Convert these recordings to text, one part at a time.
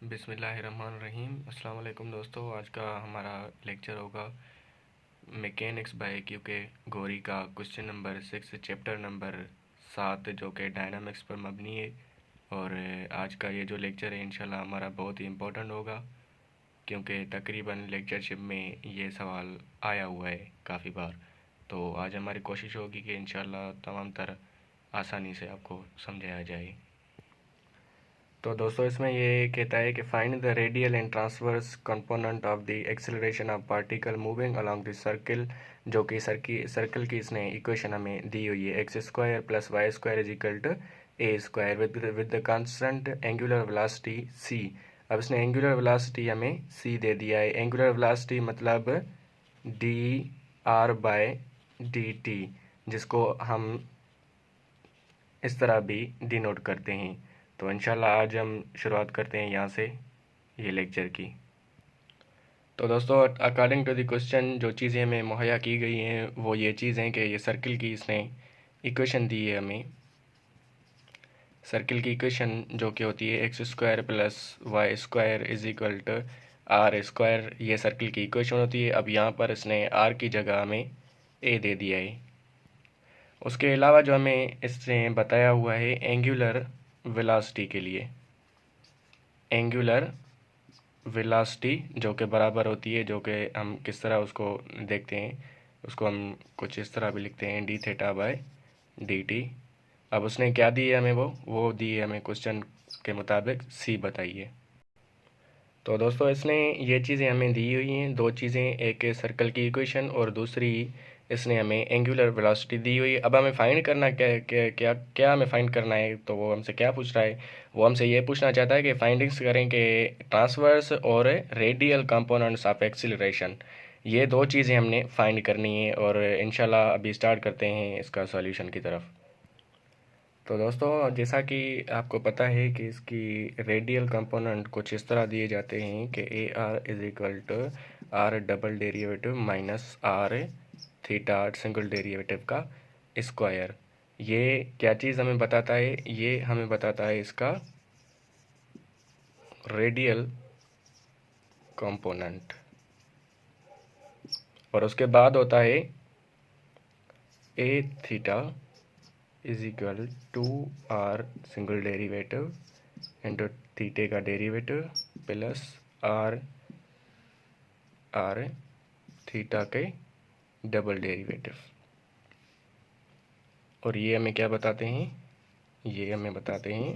बिस्मिल्लाहिर्रहमानिर्रहीम। अस्सलाम वालेकुम दोस्तों, आज का हमारा लेक्चर होगा मैकेनिक्स बाय क्योंकि गौरी का क्वेश्चन नंबर 6 चैप्टर नंबर 7 जो कि डायनामिक्स पर मबनी है। और आज का ये जो लेक्चर है इंशाल्लाह हमारा बहुत ही इम्पोर्टेंट होगा क्योंकि तकरीबन लेक्चरशिप में ये सवाल आया हुआ है काफ़ी बार। तो आज हमारी कोशिश होगी कि इंशाल्लाह तमाम तरह आसानी से आपको समझाया जाए। तो दोस्तों इसमें ये कहता है कि find the radial and transverse component of the acceleration of particle moving along the circle, जो कि सर्कल की इसने इक्वेशन हमें दी हुई है x square plus Y square is equal to A square with the constant angular velocity c. अब इसने एंगुलर वेलोसिटी हमें सी दे दिया है। एंगुलर वेलोसिटी मतलब d r by d t, जिसको हम इस तरह भी डिनोट करते हैं। तो इंशाल्लाह आज हम शुरुआत करते हैं यहाँ से ये लेक्चर की। तो दोस्तों अकॉर्डिंग टू द क्वेश्चन जो चीज़ें हमें मुहैया की गई हैं वो ये चीज़ हैं कि ये सर्किल की इसने इक्वेशन दी है हमें। सर्किल की इक्वेशन जो कि होती है x square plus Y square is equal to R square, ये सर्किल की इक्वेशन होती है। अब यहाँ पर इसने आर की जगह हमें ए दे दिया है। उसके अलावा जो हमें इसने बताया हुआ है एंगुलर वेलोसिटी के लिए, एंगुलर वेलोसिटी जो कि बराबर होती है, जो कि हम किस तरह उसको देखते हैं, उसको हम कुछ इस तरह भी लिखते हैं D theta by d T. अब उसने क्या दी है हमें, वो दी है हमें क्वेश्चन के मुताबिक सी बताइए। तो दोस्तों इसने ये चीज़ें हमें दी हुई हैं, दो चीज़ें, एक सर्कल की इक्वेशन और दूसरी इसने हमें एंगुलर वेलोसिटी दी हुई है। अब हमें फाइंड करना क्या क्या क्या क्या हमें फाइंड करना है, तो वो हमसे क्या पूछ रहा है, वो हमसे ये पूछना चाहता है कि फाइंडिंग्स करें कि ट्रांसवर्स और रेडियल कंपोनेंट्स ऑफ एक्सीलरेशन, ये दो चीज़ें हमने फाइंड करनी है। और इंशाल्लाह अभी स्टार्ट करते हैं इसका सॉल्यूशन की तरफ। तो दोस्तों जैसा कि आपको पता है कि इसकी रेडियल कंपोनेंट कुछ इस तरह दिए जाते हैं कि A are is equal to are double derivative minus R theta single derivative का स्क्वायर। ये क्या चीज़ हमें बताता है, ये हमें बताता है इसका रेडियल कंपोनेंट। और उसके बाद होता है a theta is equal to r single derivative into थीटे का डेरिवेटिव प्लस आर थीटा के डबल डेरिवेटिव। और ये हमें क्या बताते हैं, ये हमें बताते हैं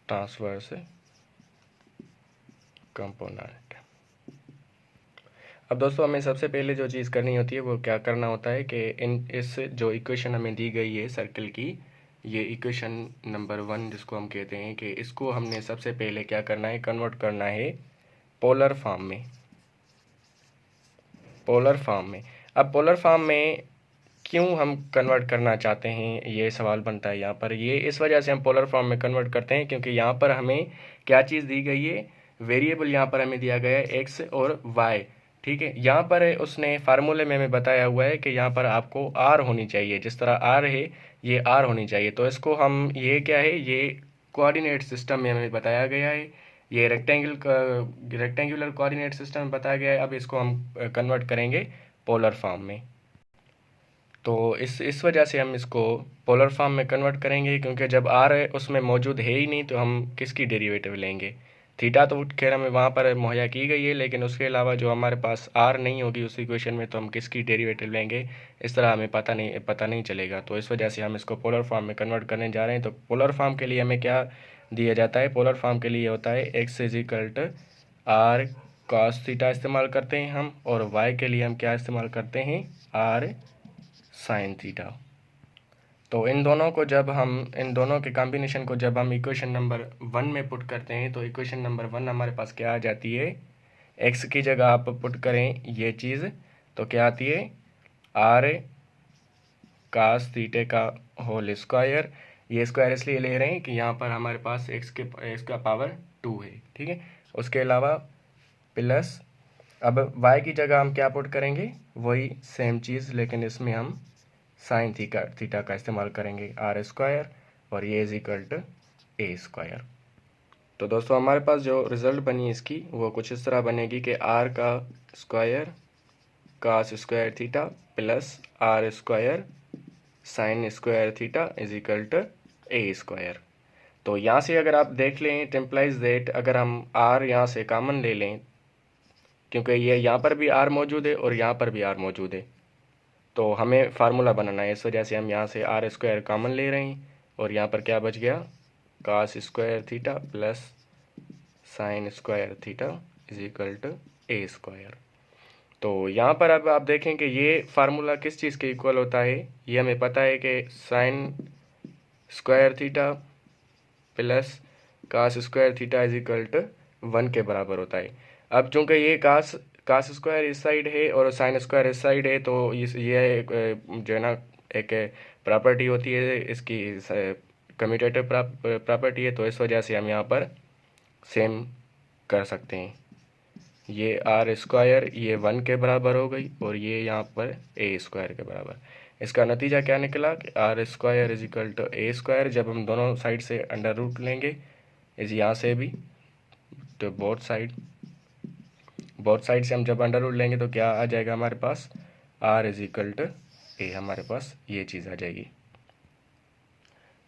ट्रांसवर्स कंपोनेंट। अब दोस्तों हमें सबसे पहले जो चीज़ करनी होती है वो क्या करना होता है कि इस जो इक्वेशन हमें दी गई है सर्कल की, ये इक्वेशन नंबर 1 जिसको हम कहते हैं, कि इसको हमने सबसे पहले क्या करना है, कन्वर्ट करना है पोलर फॉर्म में। पोलर फॉर्म में, अब पोलर फॉर्म में क्यों हम कन्वर्ट करना चाहते हैं, ये सवाल बनता है यहाँ पर। ये इस वजह से हम पोलर फॉर्म में कन्वर्ट करते हैं क्योंकि यहाँ पर हमें क्या चीज़ दी गई है, वेरिएबल यहाँ पर हमें दिया गया है एक्स और वाई। ठीक है, यहाँ पर उसने फार्मूले में हमें बताया हुआ है कि यहाँ पर आपको आर होनी चाहिए, जिस तरह आर है ये आर होनी चाहिए। तो इसको हम, ये क्या है, ये कोऑर्डिनेट सिस्टम में हमें बताया गया है, ये रेक्टेंगुलर कोऑर्डिनेट सिस्टम में बताया गया है। अब इसको हम कन्वर्ट करेंगे पोलर फॉर्म में। तो इस वजह से हम इसको पोलर फॉर्म में कन्वर्ट करेंगे क्योंकि जब आर उसमें मौजूद है ही नहीं तो हम किसकी डेरिवेटिव लेंगे। थीटा तो खैर हमें वहाँ पर मुहैया की गई है, लेकिन उसके अलावा जो हमारे पास आर नहीं होगी उस इक्वेशन में तो हम किसकी डेरिवेटिव लेंगे, इस तरह हमें पता नहीं चलेगा। तो इस वजह से हम इसको पोलर फॉर्म में कन्वर्ट करने जा रहे हैं। तो पोलर फॉर्म के लिए हमें क्या दिया जाता है, पोलर फॉर्म के लिए होता है X is equal to R cos theta इस्तेमाल करते हैं हम, और वाई के लिए हम क्या इस्तेमाल करते हैं, आर साइन थीटा। तो इन दोनों के कॉम्बिनेशन को जब हम इक्वेशन नंबर 1 में पुट करते हैं तो इक्वेशन नंबर 1 हमारे पास क्या आ जाती है, एक्स की जगह आप पुट करें ये चीज़ तो क्या आती है, आर कास थीटे का होल स्क्वायर। ये स्क्वायर इसलिए ले रहे हैं कि यहाँ पर हमारे पास एक्स का पावर 2 है। ठीक है, उसके अलावा प्लस, अब y की जगह हम क्या पुट करेंगे, वही सेम चीज़, लेकिन इसमें हम साइन थीटा का इस्तेमाल करेंगे आर स्क्वायर, और ये is equal to A square. तो दोस्तों हमारे पास जो रिज़ल्ट बनी इसकी वो कुछ इस तरह बनेगी कि आर का square cos square theta plus R square sine square theta is equal to A square. तो यहाँ से अगर आप देख लें इट इम्प्लाइज दैट अगर हम आर यहाँ से कॉमन ले लें, क्योंकि ये यहाँ पर भी आर मौजूद है और यहाँ पर भी आर मौजूद है, तो हमें फार्मूला बनाना है। इस वजह से हम यहाँ से आर स्क्वायर कॉमन ले रहे हैं और यहाँ पर क्या बच गया, cos square theta plus sine square theta is equal to A square. तो यहाँ पर अब आप देखें कि ये फार्मूला किस चीज़ के इक्वल होता है। ये हमें पता है कि sine square theta plus cos square theta is equal to 1 के बराबर होता है। अब चूंकि ये कास स्क्वायर इस साइड है और साइन स्क्वायर इस साइड है, तो ये जो है ना एक प्रॉपर्टी होती है इसकी, कम्यूटेटिव प्रॉपर्टी है, तो इस वजह से हम यहाँ पर सेम कर सकते हैं। ये आर स्क्वायर ये 1 के बराबर हो गई और ये यहाँ पर ए स्क्वायर के बराबर। इसका नतीजा क्या निकला कि R square is equal to A square. जब हम दोनों साइड से अंडर रूट लेंगे इस यहाँ से भी, तो बोथ साइड से हम जब अंडर रूट लेंगे तो क्या आ जाएगा हमारे पास, आर इज इक्वल टू ए, हमारे पास ये चीज़ आ जाएगी।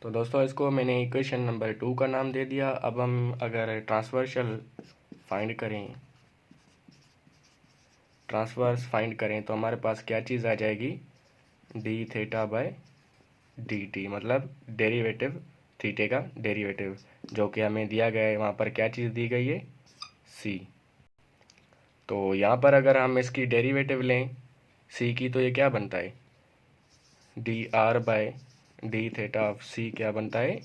तो दोस्तों इसको मैंने इक्वेशन नंबर 2 का नाम दे दिया। अब हम अगर ट्रांसवर्स फाइंड करें तो हमारे पास क्या चीज़ आ जाएगी, D theta by d T, मतलब डेरिवेटिव थीटे का डेरिवेटिव, जो कि हमें दिया गया है। वहाँ पर क्या चीज़ दी गई है, सी। तो यहाँ पर अगर हम इसकी डेरिवेटिव लें सी की, तो ये क्या बनता है, d r by d theta of c क्या बनता है,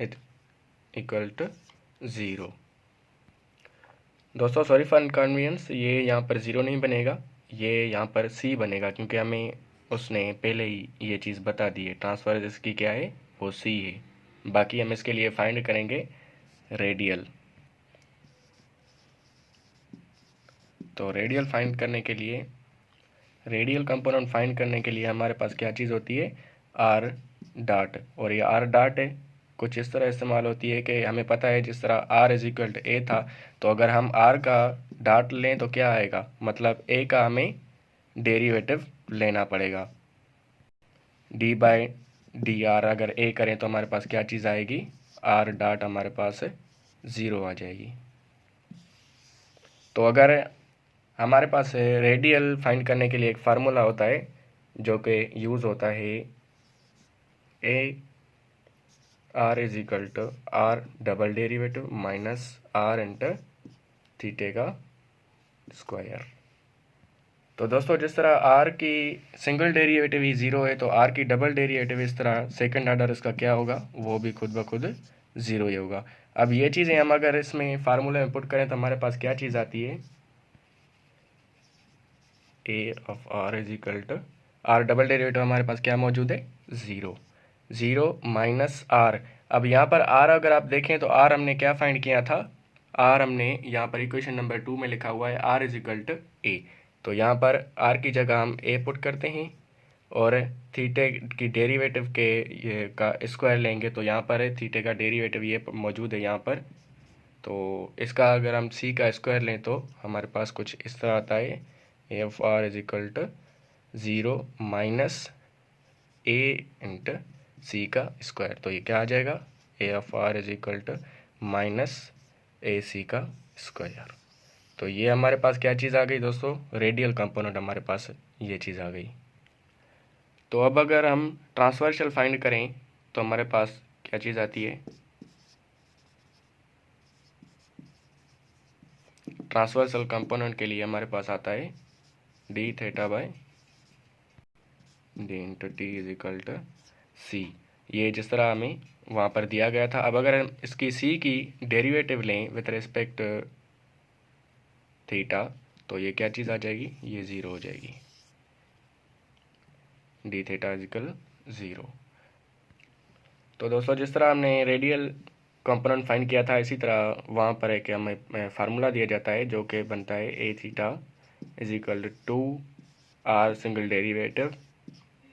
इट इक्वल टू 0। दोस्तों सॉरी फॉर इनकन्वीनियंस, ये यहाँ पर 0 नहीं बनेगा, ये यहाँ पर सी बनेगा, क्योंकि हमें उसने पहले ही ये चीज़ बता दी है। ट्रांसफर इसकी क्या है, वो सी है। बाकी हम इसके लिए फाइंड करेंगे रेडियल। तो रेडियल कंपोनेंट फाइंड करने के लिए हमारे पास क्या चीज़ होती है, आर डॉट। और ये आर डॉट है कुछ इस तरह इस्तेमाल होती है कि हमें पता है जिस तरह आर इज इक्वल टू ए था, तो अगर हम आर का डॉट लें तो क्या आएगा, मतलब ए का हमें डेरिवेटिव लेना पड़ेगा। डी बाय डी आर अगर ए करें तो हमारे पास क्या चीज़ आएगी, आर डॉट हमारे पास 0 आ जाएगी। तो अगर हमारे पास रेडियल फाइंड करने के लिए एक फार्मूला होता है जो कि यूज़ होता है, a are is equal to are double derivative minus r into थीटे का स्क्वायर। तो दोस्तों जिस तरह आर की सिंगल डेरिवेटिव ही 0 है, तो आर की डबल डेरिवेटिव इस तरह सेकंड ऑर्डर इसका क्या होगा, वो भी खुद ब खुद 0 ही होगा। अब ये चीज़ें हम अगर इसमें फार्मूले में पुट करें तो हमारे पास क्या चीज़ आती है, a of r is equal to are double derivative हमारे पास क्या मौजूद है, 0 माइनस आर। अब यहाँ पर आर अगर आप देखें तो आर हमने क्या फाइंड किया था, आर हमने यहाँ पर इक्वेशन नंबर 2 में लिखा हुआ है आर इज इक्वल टू ए। तो यहाँ पर आर की जगह हम ए पुट करते हैं और थीटे की डेरिवेटिव के ये का स्क्वायर लेंगे, तो यहाँ पर है थीटे का डेरिवेटिव ये मौजूद है यहाँ पर। तो इसका अगर हम सी का स्क्वायर लें तो हमारे पास कुछ इस तरह आता है, a of r is equal to 0 minus a into c का स्क्वायर। तो ये क्या आ जाएगा, a of r is equal to minus a c का स्क्वायर। तो ये हमारे पास क्या चीज़ आ गई दोस्तों, रेडियल कंपोनेंट हमारे पास ये चीज़ आ गई। तो अब अगर हम ट्रांसवर्सल फाइंड करें तो हमारे पास क्या चीज़ आती है, ट्रांसवर्सल कंपोनेंट के लिए हमारे पास आता है d theta by d into t is equal to c. ये जिस तरह हमें वहाँ पर दिया गया था। अब अगर हम इसकी सी की डेरिवेटिव लें विथ रिस्पेक्ट थीटा, तो ये क्या चीज़ आ जाएगी, ये 0 हो जाएगी, डी थीटा इज इक्वल 0। तो दोस्तों जिस तरह हमने रेडियल कंपोनेंट फाइंड किया था, इसी तरह वहाँ पर एक हमें फार्मूला दिया जाता है जो कि बनता है a theta is equal to r single derivative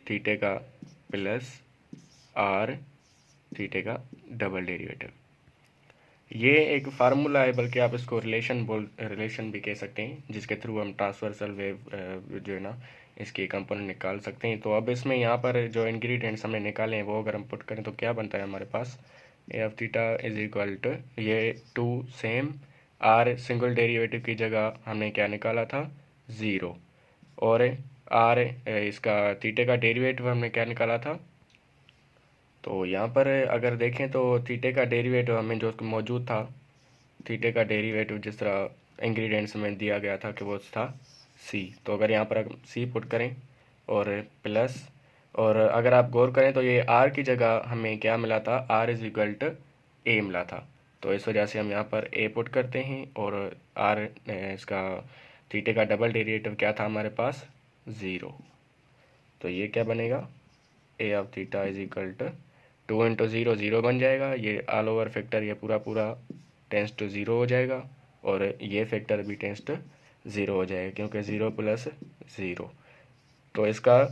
थीटे का प्लस आर थीटे का डबल डेरिवेटिव। ये एक फार्मूला है, बल्कि आप इसको रिलेशन भी कह सकते हैं, जिसके थ्रू हम ट्रांसवर्सल वेव जो है ना इसके कंपोनेंट निकाल सकते हैं। तो अब इसमें यहाँ पर जो इंग्रेडिएंट्स हमने निकाले हैं वो अगर हम पुट करें तो क्या बनता है हमारे पास, a of theta is equal to ये two same r single derivative की जगह हमने क्या निकाला था, ज़ीरो, और आर इसका थीटे का डेरिवेटिव हमने क्या निकाला था। तो यहाँ पर अगर देखें तो थीटे का डेरिवेटिव हमें जो मौजूद था, थीटे का डेरिवेटिव जिस तरह इंग्रेडिएंट्स में दिया गया था कि वो था सी। तो अगर यहाँ पर सी पुट करें और प्लस, और अगर आप गौर करें तो ये आर की जगह हमें क्या मिला था, आर इज इक्वल टू ए मिला था। तो इस वजह से हम यहाँ पर ए पुट करते हैं, और आर इसका थीटे का डबल डेरिवेटिव क्या था हमारे पास, ज़ीरो। तो ये क्या बनेगा, a of theta is equal to two into zero, zero बन जाएगा। ये ऑल ओवर फैक्टर ये पूरा पूरा टेंस टू ज़ीरो हो जाएगा, और ये फैक्टर भी टेंस टू ज़ीरो हो जाएगा, क्योंकि ज़ीरो प्लस ज़ीरो। तो इसका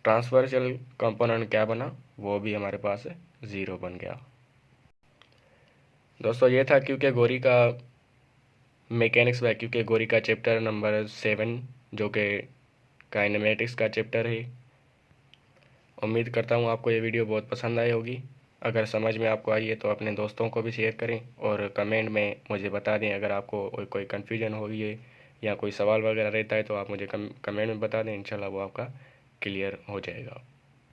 ट्रांसवर्सल कंपोनेंट क्या बना, वो भी हमारे पास ज़ीरो बन गया। दोस्तों ये था क्योंकि गोरी का मैकेनिक्स वैक्यूम के गोरी का चैप्टर नंबर 7, जो कि काइनेमेटिक्स का चैप्टर है। उम्मीद करता हूँ आपको ये वीडियो बहुत पसंद आई होगी। अगर समझ में आपको आई है तो अपने दोस्तों को भी शेयर करें, और कमेंट में मुझे बता दें अगर आपको कोई कन्फ्यूजन हो गई है या कोई सवाल वगैरह रहता है तो आप मुझे कमेंट में बता दें, इंशाल्लाह वो आपका क्लियर हो जाएगा।